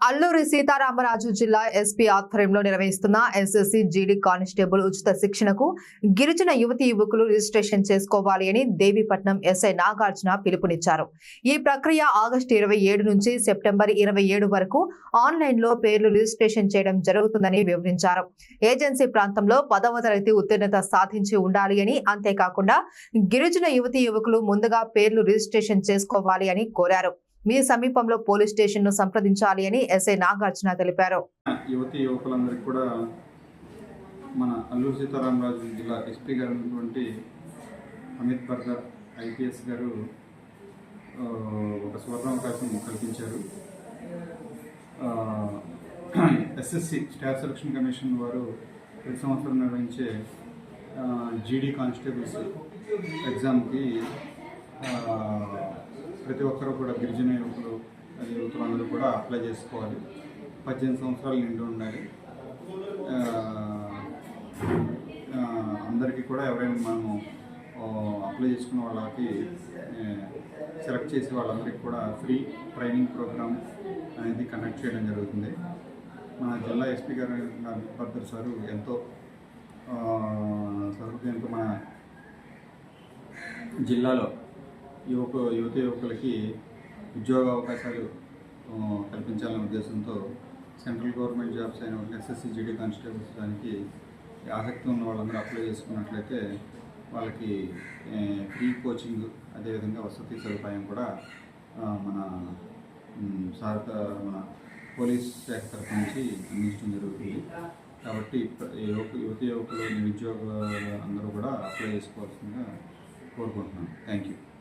అల్లూరి సీతారామరాజు జిల్లా ఎస్పీ ఆధ్వర్యంలో నిర్వహిస్తున్న ఎస్ఎస్సి జీడీ కానిస్టేబుల్ ఉచిత శిక్షణకు గిరిజన యువతీ యువకులు రిజిస్ట్రేషన్ చేసుకోవాలి అని దేవీపట్నం ఎస్ఐ నాగార్జున పిలుపునిచ్చారు. ఈ ప్రక్రియ ఆగస్టు 27 నుంచి సెప్టెంబర్ 27 వరకు ఆన్లైన్ లో పేర్లు రిజిస్ట్రేషన్ చేయడం జరుగుతుందని వివరించారు. ఏజెన్సీ ప్రాంతంలో 10వ తరగతి ఉత్తీర్ణత సాధించి ఉండాలి అని, అంతేకాకుండా గిరిజన యువతీ యువకులు ముందుగా పేర్లు రిజిస్ట్రేషన్ చేసుకోవాలి అని కోరారు. మీ సమీపంలో పోలీస్ స్టేషన్ ను సంప్రదించాలి అని ఎస్ఐ నాగార్జున తెలిపారు. యువతి యువకులందరికీ కూడా మన అల్లూరి సీతారామరాజు జిల్లా ఎస్పీ గారు అయినటువంటి అమిత్ బర్గర్ ఐపీఎస్ గారు ఒక స్వర్ణావకాశం కల్పించారు. ఎస్ఎస్సి స్టాఫ్ సెలక్షన్ కమిషన్ వారు ప్రతి సంవత్సరం నిర్వహించే జీడీ కానిస్టేబుల్స్ ఎగ్జామ్కి ప్రతి ఒక్కరూ కూడా గిరిజన యువతులందరూ కూడా అప్లై చేసుకోవాలి. 18 సంవత్సరాలు నిండి ఉండాలి. అందరికీ కూడా ఎవరైనా మనము అప్లై చేసుకున్న వాళ్ళకి సెలెక్ట్ చేసి వాళ్ళందరికీ కూడా ఫ్రీ ట్రైనింగ్ ప్రోగ్రామ్ అనేది కండక్ట్ చేయడం జరుగుతుంది. మన జిల్లా ఎస్పీ గారు భద్ర సారు ఎంతో సదుపాయంతో మన జిల్లాలో యువతి యువకులకి ఉద్యోగ అవకాశాలు కల్పించాలనే ఉద్దేశంతో సెంట్రల్ గవర్నమెంట్ జాబ్స్ అయిన ఎస్ఎస్సి జీడీ కానిస్టేబుల్స్ దానికి ఆసక్తి ఉన్న వాళ్ళందరూ అప్లై చేసుకున్నట్లయితే వాళ్ళకి ఫ్రీ కోచింగ్, అదేవిధంగా వసతి సదుపాయం కూడా మన మన పోలీస్ శాఖ తరఫు నుంచి అందించడం జరుగుతుంది. కాబట్టి యువతి యువకులు నిరుద్యోగులు అందరూ కూడా అప్లై చేసుకోవాల్సిందిగా కోరుకుంటున్నాను. Thank you.